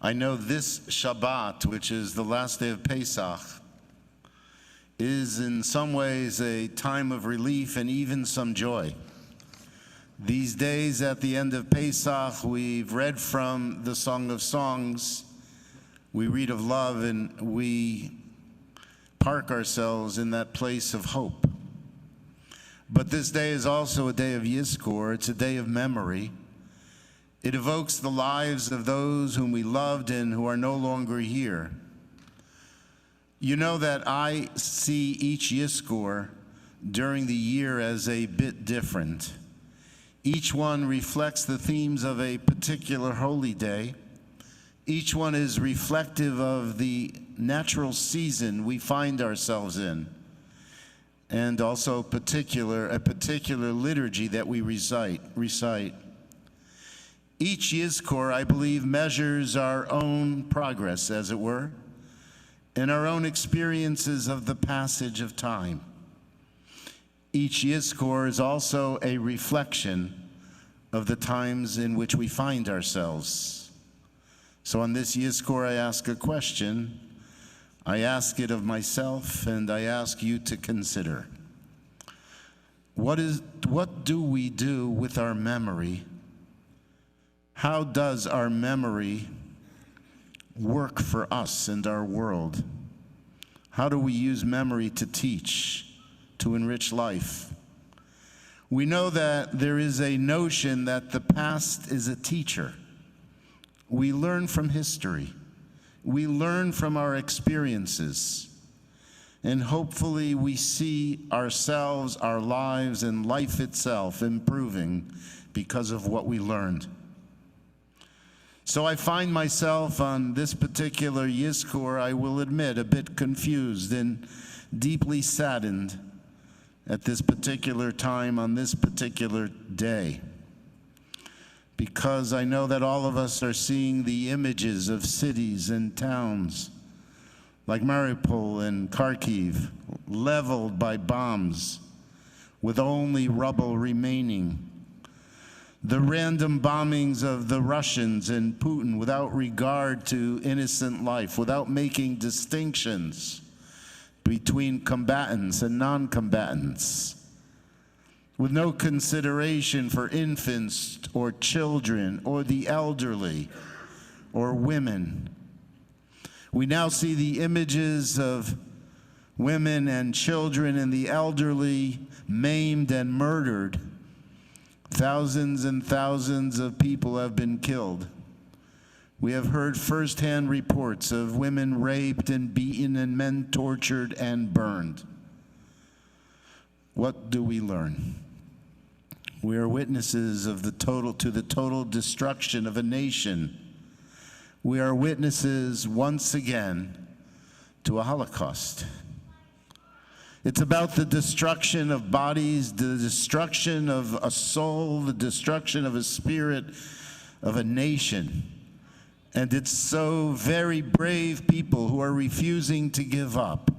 I know this Shabbat, which is the last day of Pesach, is in some ways a time of relief and even some joy. These days at the end of Pesach, we've read from the Song of Songs, we read of love, and we park ourselves in that place of hope. But this day is also a day of Yizkor. It's a day of memory. It evokes the lives of those whom we loved and who are no longer here. You know that I see each Yizkor during the year as a bit different. Each one reflects the themes of a particular holy day. Each one is reflective of the natural season we find ourselves in, and also a particular liturgy that we recite. Each Yizkor, I believe, measures our own progress, as it were, and our own experiences of the passage of time. Each Yizkor is also a reflection of the times in which we find ourselves. So on this Yizkor, I ask a question. I ask it of myself, and I ask you to consider. What do we do with our memory? How does our memory work for us and our world? How do we use memory to teach, to enrich life? We know that there is a notion that the past is a teacher. We learn from history. We learn from our experiences. And hopefully we see ourselves, our lives, and life itself improving because of what we learned. So I find myself on this particular Yizkor, I will admit, a bit confused and deeply saddened at this particular time on this particular day, because I know that all of us are seeing the images of cities and towns like Mariupol and Kharkiv leveled by bombs with only rubble remaining. The random bombings of the Russians and Putin without regard to innocent life, without making distinctions between combatants and non-combatants, with no consideration for infants or children or the elderly or women. We now see the images of women and children and the elderly maimed and murdered. Thousands and thousands of people have been killed. We have heard firsthand reports of women raped and beaten and men tortured and burned. What do we learn? We are witnesses of the total destruction of a nation. We are witnesses once again to a Holocaust. It's about the destruction of bodies, the destruction of a soul, the destruction of a spirit, of a nation. And it's so very brave people who are refusing to give up.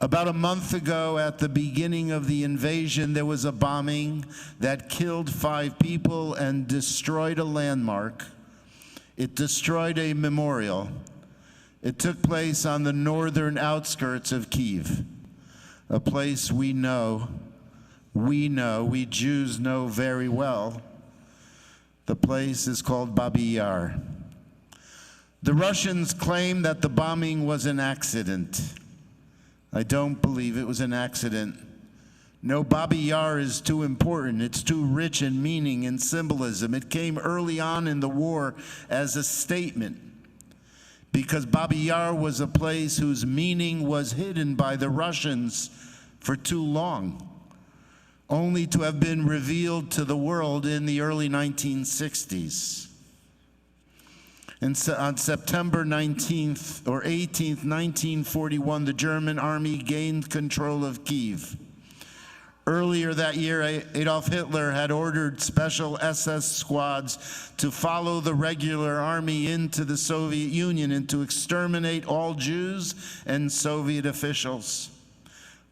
About a month ago, at the beginning of the invasion, there was a bombing that killed 5 people and destroyed a landmark. It destroyed a memorial. It took place on the northern outskirts of Kyiv, a place we Jews know very well. The place is called Babi Yar. The Russians claim that the bombing was an accident. I don't believe it was an accident. No, Babi Yar is too important. It's too rich in meaning and symbolism. It came early on in the war as a statement, because Babi Yar was a place whose meaning was hidden by the Russians for too long, only to have been revealed to the world in the early 1960s. And so on September 19th or 18th, 1941, the German army gained control of Kyiv. Earlier that year, Adolf Hitler had ordered special SS squads to follow the regular army into the Soviet Union and to exterminate all Jews and Soviet officials.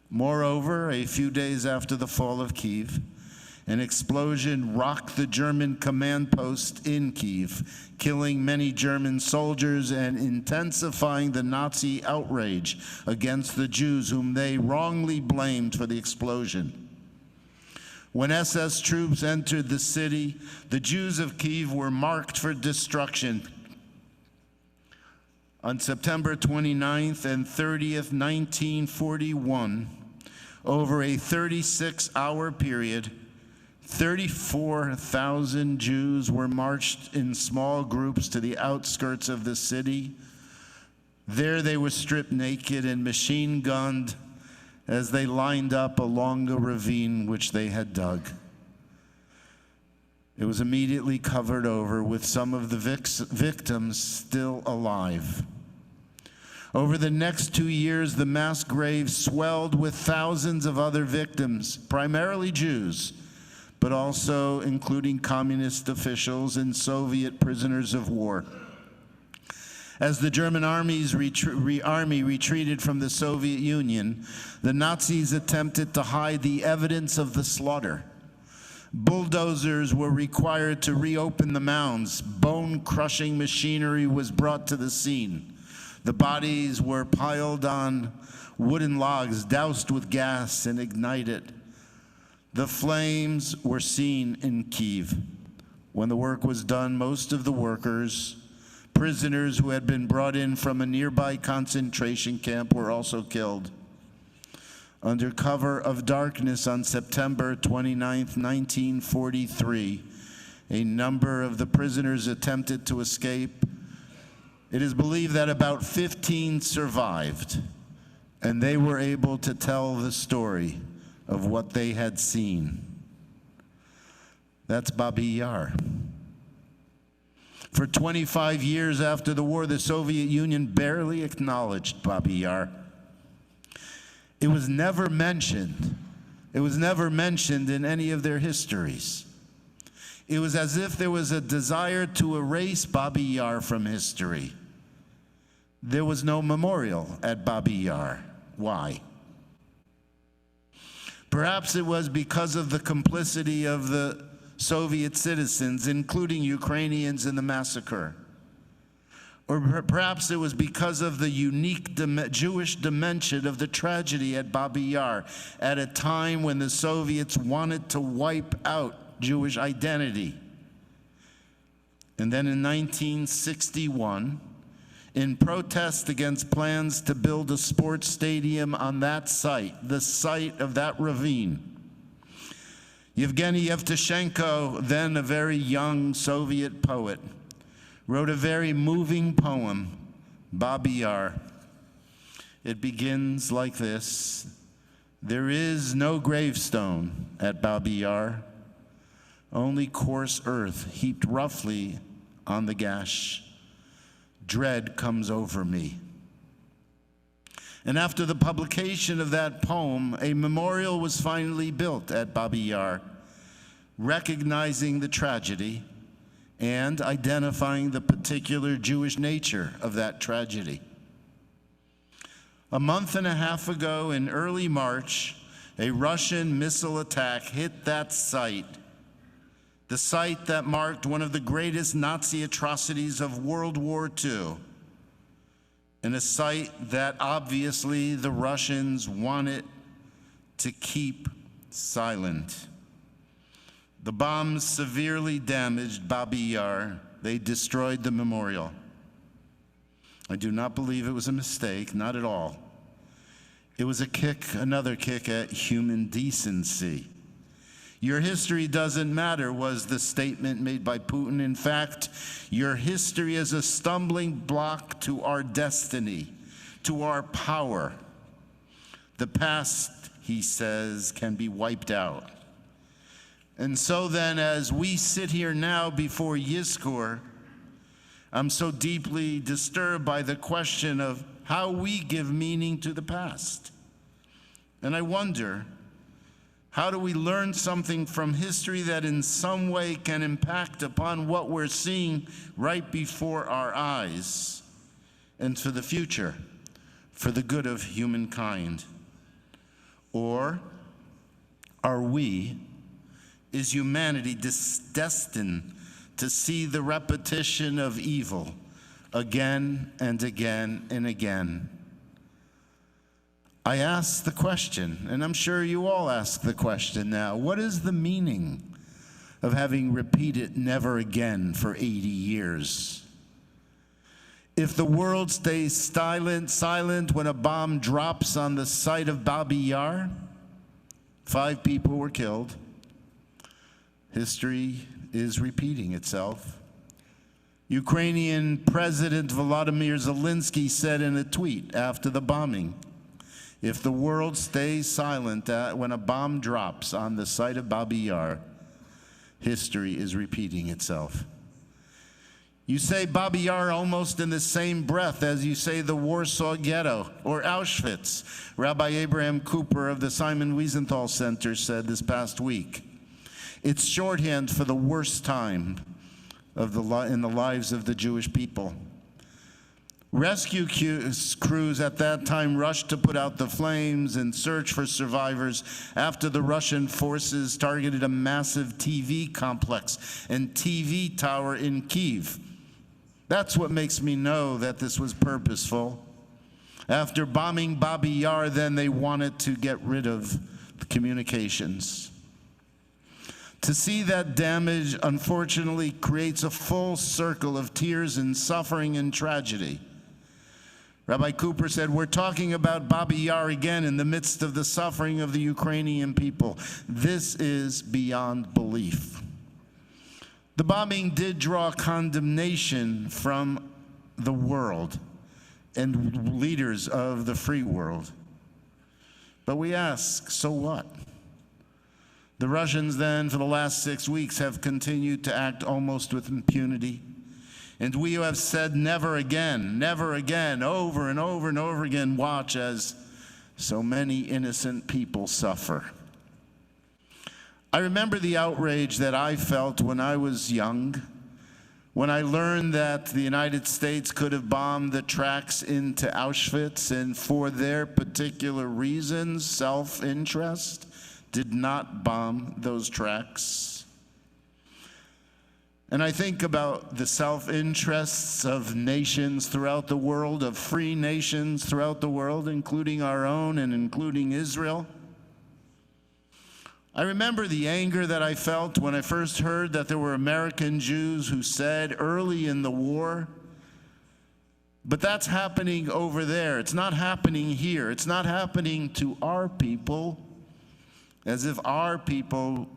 Moreover, a few days after the fall of Kyiv, An explosion rocked the German command post in Kiev, killing many German soldiers and intensifying the Nazi outrage against the Jews, whom they wrongly blamed for the explosion. When SS troops entered the city, the Jews of Kiev were marked for destruction. On September 29th and 30th, 1941, over a 36-hour period, 34,000 Jews were marched in small groups to the outskirts of the city. There they were stripped naked and machine-gunned as they lined up along a ravine which they had dug. It was immediately covered over with some of the victims still alive. Over the next 2 years, the mass graves swelled with thousands of other victims, primarily Jews, but also including communist officials and Soviet prisoners of war. As the German army retreated from the Soviet Union, the Nazis attempted to hide the evidence of the slaughter. Bulldozers were required to reopen the mounds. Bone-crushing machinery was brought to the scene. The bodies were piled on wooden logs, doused with gas, and ignited. The flames were seen in Kiev. When the work was done, most of the workers, prisoners who had been brought in from a nearby concentration camp, were also killed. Under cover of darkness on September 29, 1943, a number of the prisoners attempted to escape. It is believed that about 15 survived, and they were able to tell the story of what they had seen. That's Babi Yar. For 25 years after the war, the Soviet Union barely acknowledged Babi Yar. It was never mentioned. It was never mentioned in any of their histories. It was as if there was a desire to erase Babi Yar from history. There was no memorial at Babi Yar. Why? Perhaps it was because of the complicity of the Soviet citizens, including Ukrainians, in the massacre. Or perhaps it was because of the unique Jewish dimension of the tragedy at Babi Yar, at a time when the Soviets wanted to wipe out Jewish identity. And then in 1961, in protest against plans to build a sports stadium on that site, the site of that ravine, Yevgeny Yevtushenko, then a very young Soviet poet, wrote a very moving poem, Babi Yar. It begins like this: there is no gravestone at Babi Yar, only coarse earth heaped roughly on the gash. Dread comes over me. And after the publication of that poem, a memorial was finally built at Babi Yar, recognizing the tragedy and identifying the particular Jewish nature of that tragedy. A month and a half ago, in early March, a Russian missile attack hit that site, the site that marked one of the greatest Nazi atrocities of World War II, and a site that obviously the Russians wanted to keep silent. The bombs severely damaged Babi Yar. They destroyed the memorial. I do not believe it was a mistake, not at all. It was a kick, another kick at human decency. Your history doesn't matter, was the statement made by Putin. In fact, your history is a stumbling block to our destiny, to our power. The past, he says, can be wiped out. And so then, as we sit here now before Yizkor, I'm so deeply disturbed by the question of how we give meaning to the past. And I wonder, how do we learn something from history that in some way can impact upon what we're seeing right before our eyes and for the future, for the good of humankind? Or are we is humanity destined to see the repetition of evil again and again and again? I ask the question, and I'm sure you all ask the question now, what is the meaning of having repeated never again for 80 years? If the world stays silent when a bomb drops on the site of Babi Yar, 5 people were killed. History is repeating itself. Ukrainian President Volodymyr Zelensky said in a tweet after the bombing, if the world stays silent when a bomb drops on the site of Babi Yar, history is repeating itself. You say Babi Yar almost in the same breath as you say the Warsaw Ghetto or Auschwitz. Rabbi Abraham Cooper of the Simon Wiesenthal Center said this past week, it's shorthand for the worst time in the lives of the Jewish people. Rescue crews at that time rushed to put out the flames and search for survivors after the Russian forces targeted a massive TV complex and TV tower in Kyiv. That's what makes me know that this was purposeful. After bombing Babi Yar, then they wanted to get rid of the communications. To see that damage, unfortunately, creates a full circle of tears and suffering and tragedy. Rabbi Cooper said, we're talking about Babi Yar again in the midst of the suffering of the Ukrainian people. This is beyond belief. The bombing did draw condemnation from the world and leaders of the free world. But we ask, so what? The Russians then, for the last 6 weeks, have continued to act almost with impunity. And we who have said never again, over and over and over again, watch as so many innocent people suffer. I remember the outrage that I felt when I was young, when I learned that the United States could have bombed the tracks into Auschwitz and for their particular reasons, self-interest, did not bomb those tracks. And I think about the self-interests of nations throughout the world, of free nations throughout the world, including our own and including Israel. I remember the anger that I felt when I first heard that there were American Jews who said early in the war, but that's happening over there. It's not happening here. It's not happening to our people, as if our people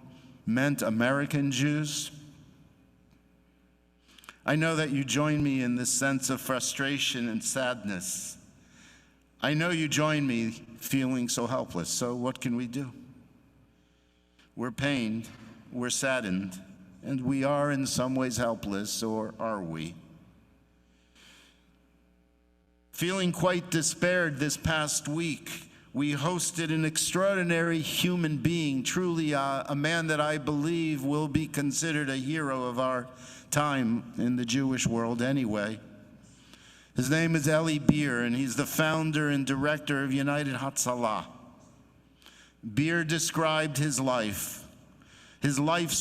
meant American Jews. I know that you join me in this sense of frustration and sadness. I know you join me feeling so helpless. So what can we do? We're pained, we're saddened, and we are in some ways helpless, or are we? Feeling quite despaired this past week, we hosted an extraordinary human being, truly a man that I believe will be considered a hero of our time in the Jewish world anyway. His name is Eli Beer, and he's the founder and director of United Hatzalah. Beer described his life's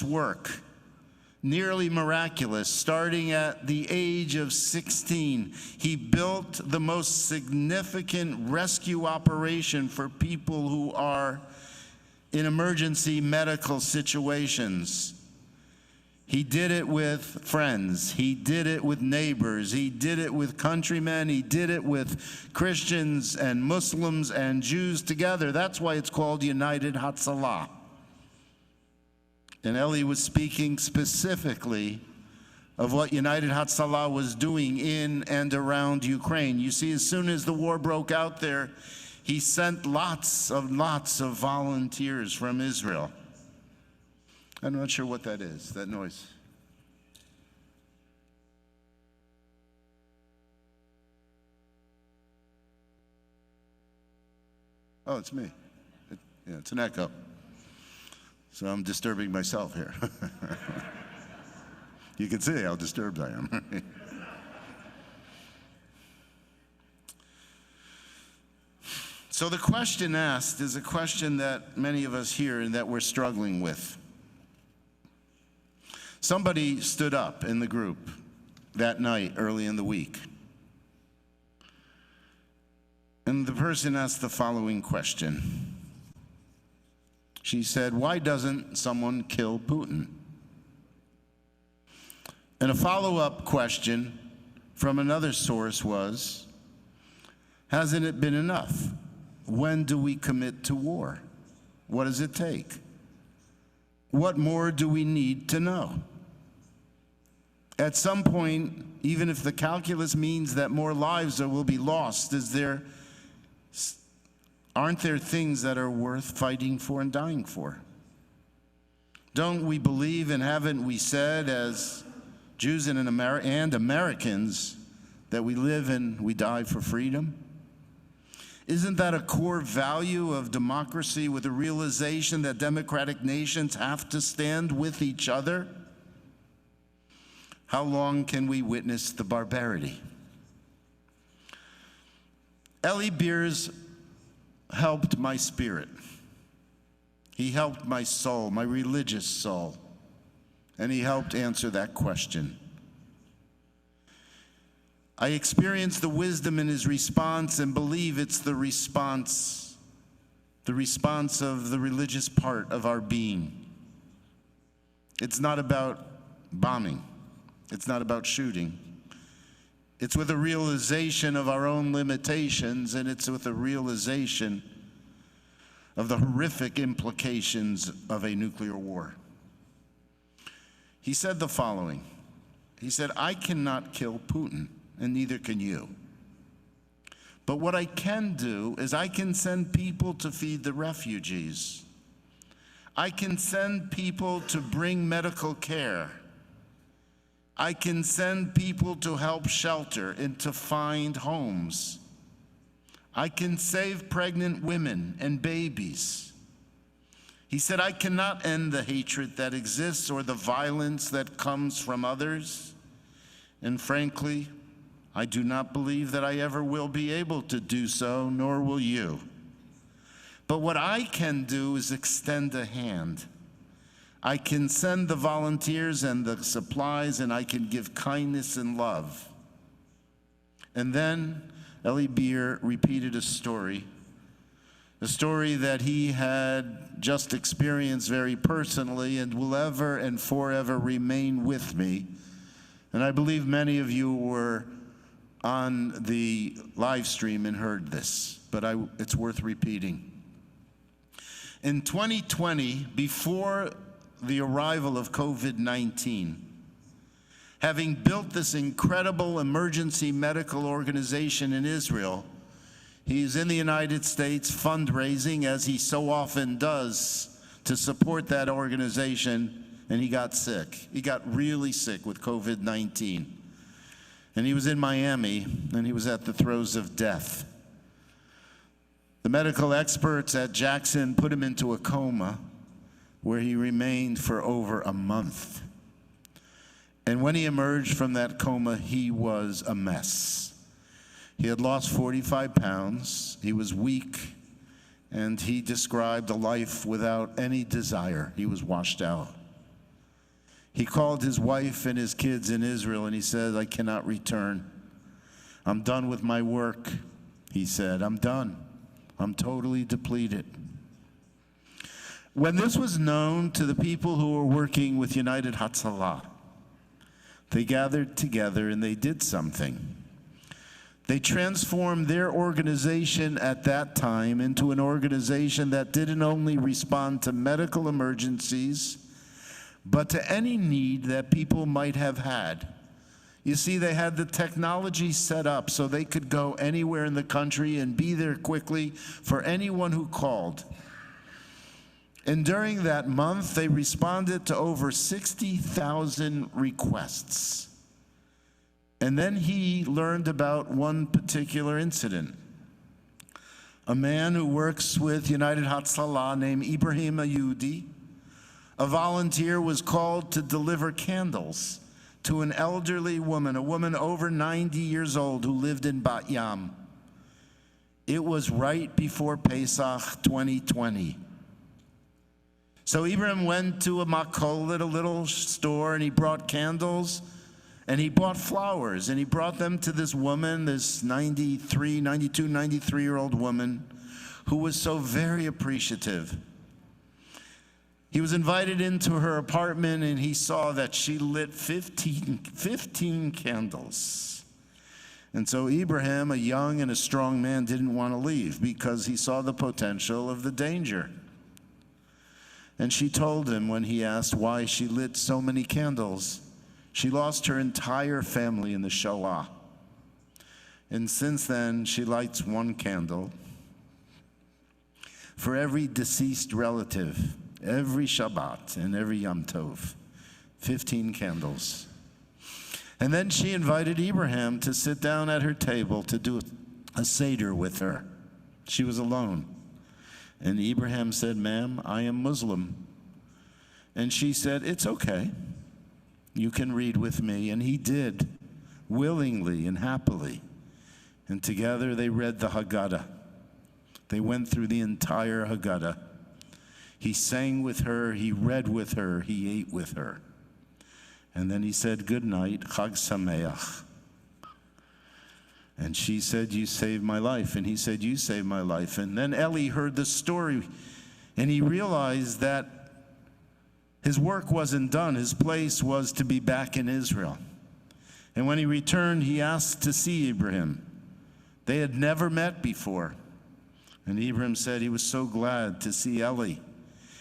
work, nearly miraculous. Starting at the age of 16, he built the most significant rescue operation for people who are in emergency medical situations. He did it with friends, he did it with neighbors, he did it with countrymen, he did it with Christians and Muslims and Jews together. That's why it's called United Hatzalah. And Eli was speaking specifically of what United Hatzalah was doing in and around Ukraine. You see, as soon as the war broke out there, he sent lots of volunteers from Israel. I'm not sure what that is, that noise. Oh, it's me. Yeah, it's an echo. So I'm disturbing myself here. You can see how disturbed I am. So the question asked is a question that many of us hear and that we're struggling with. Somebody stood up in the group that night, early in the week. And the person asked the following question. She said, "Why doesn't someone kill Putin?" And a follow-up question from another source was, "Hasn't it been enough? When do we commit to war? What does it take? What more do we need to know? At some point, even if the calculus means that more lives will be lost, aren't there things that are worth fighting for and dying for? Don't we believe, and haven't we said as Jews and Americans that we live and we die for freedom? Isn't that a core value of democracy, with the realization that democratic nations have to stand with each other? How long can we witness the barbarity?" Eli Beers helped my spirit. He helped my soul, my religious soul, and he helped answer that question. I experienced the wisdom in his response and believe it's the response of the religious part of our being. It's not about bombing. It's not about shooting. It's with a realization of our own limitations, and it's with a realization of the horrific implications of a nuclear war. He said the following. He said, "I cannot kill Putin, and neither can you. But what I can do is I can send people to feed the refugees. I can send people to bring medical care. I can send people to help shelter and to find homes. I can save pregnant women and babies." He said, "I cannot end the hatred that exists or the violence that comes from others. And frankly, I do not believe that I ever will be able to do so, nor will you. But what I can do is extend a hand. I can send the volunteers and the supplies, and I can give kindness and love." And then Eli Beer repeated a story that he had just experienced very personally and will ever and forever remain with me. And I believe many of you were on the live stream and heard this, but it's worth repeating. In 2020, before the arrival of COVID-19, having built this incredible emergency medical organization in Israel, he's in the United States fundraising, as he so often does, to support that organization, and he got sick. He got really sick with COVID-19. And he was in Miami, and he was at the throes of death. The medical experts at Jackson put him into a coma, where he remained for over a month. And when he emerged from that coma, he was a mess. He had lost 45 pounds, he was weak, and he described a life without any desire. He was washed out. He called his wife and his kids in Israel, and he said, "I cannot return. I'm done with my work," he said. "I'm done. I'm totally depleted." When this was known to the people who were working with United Hatzalah, they gathered together and they did something. They transformed their organization at that time into an organization that didn't only respond to medical emergencies, but to any need that people might have had. You see, they had the technology set up so they could go anywhere in the country and be there quickly for anyone who called. And during that month, they responded to over 60,000 requests. And then he learned about one particular incident. A man who works with United Hatzalah named Ibrahim Ayudi, a volunteer, was called to deliver candles to an elderly woman, a woman over 90 years old who lived in Bat Yam. It was right before Pesach 2020. So Abraham went to a makolet, a little store, and he brought candles, and he bought flowers, and he brought them to this woman, this 93-year-old woman, who was so very appreciative. He was invited into her apartment, and he saw that she lit 15 candles. And so Abraham, a young and a strong man, didn't want to leave because he saw the potential of the danger. And she told him when he asked why she lit so many candles, she lost her entire family in the Shoah. And since then, she lights one candle for every deceased relative, every Shabbat and every Yom Tov, 15 candles. And then she invited Abraham to sit down at her table to do a Seder with her. She was alone. And Abraham said, "Ma'am, I am Muslim." And she said, "It's okay. You can read with me." And he did, willingly and happily. And together they read the Haggadah. They went through the entire Haggadah. He sang with her, he read with her, he ate with her. And then he said, "Good night, Chag Sameach." And she said, "You saved my life." And he said, "You saved my life." And then Eli heard the story, and he realized that his work wasn't done. His place was to be back in Israel. And when he returned, he asked to see Abraham. They had never met before. And Abraham said he was so glad to see Eli.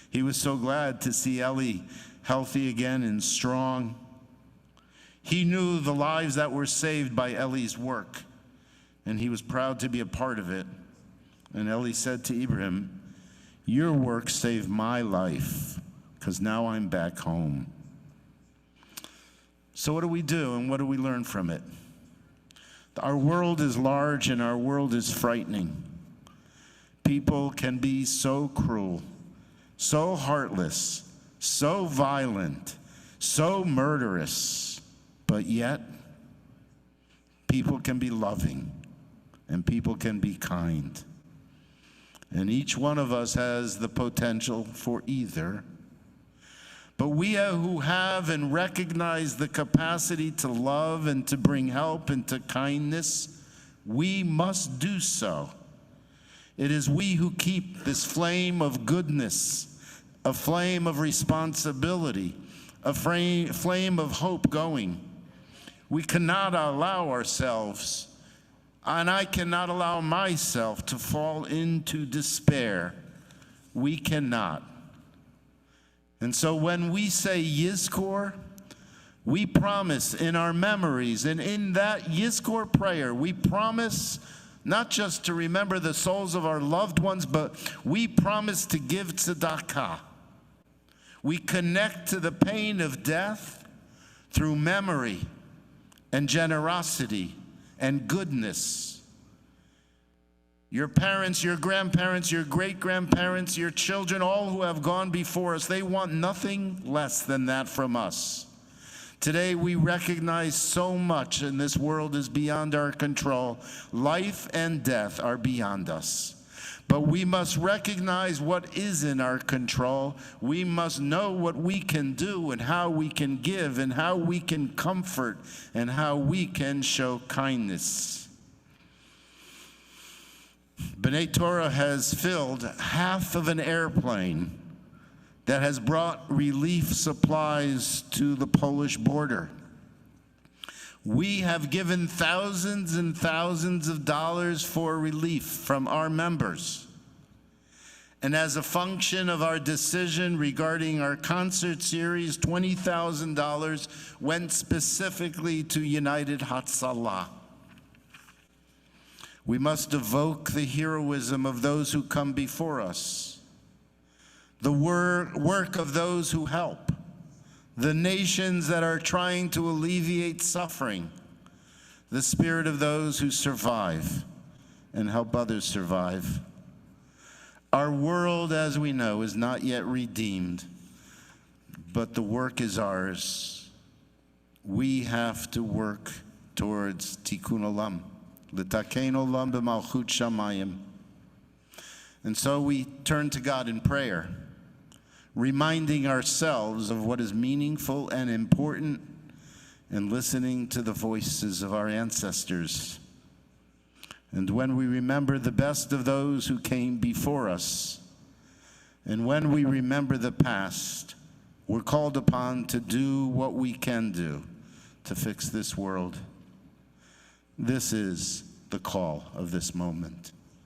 He was so glad to see Eli healthy again and strong. He knew the lives that were saved by Eli's work, and he was proud to be a part of it. And Eli said to Abraham, "Your work saved my life, because now I'm back home." So what do we do, and what do we learn from it? Our world is large, and our world is frightening. People can be so cruel, so heartless, so violent, so murderous, but yet people can be loving and people can be kind. And each one of us has the potential for either. But we who have and recognize the capacity to love and to bring help and to kindness, we must do so. It is we who keep this flame of goodness, a flame of responsibility, a flame of hope going. We cannot allow ourselves, and I cannot allow myself, to fall into despair. We cannot. And so when we say Yizkor, we promise in our memories, and in that Yizkor prayer, we promise not just to remember the souls of our loved ones, but we promise to give tzedakah. We connect to the pain of death through memory and generosity and goodness. Your parents, your grandparents, your great-grandparents, your children, all who have gone before us, they want nothing less than that from us. Today we recognize so much in this world is beyond our control. Life and death are beyond us. But we must recognize what is in our control. We must know what we can do and how we can give and how we can comfort and how we can show kindness. B'nai Torah has filled half of an airplane that has brought relief supplies to the Polish border. We have given thousands and thousands of dollars for relief from our members. And as a function of our decision regarding our concert series, $20,000 went specifically to United Hatzalah. We must evoke the heroism of those who come before us, the work of those who help, the nations that are trying to alleviate suffering, the spirit of those who survive and help others survive. Our world, as we know, is not yet redeemed, but the work is ours. We have to work towards tikkun olam, l'taken olam b'malchut shamayim. And so we turn to God in prayer, reminding ourselves of what is meaningful and important, and listening to the voices of our ancestors. And when we remember the best of those who came before us, and when we remember the past, we're called upon to do what we can do to fix this world. This is the call of this moment.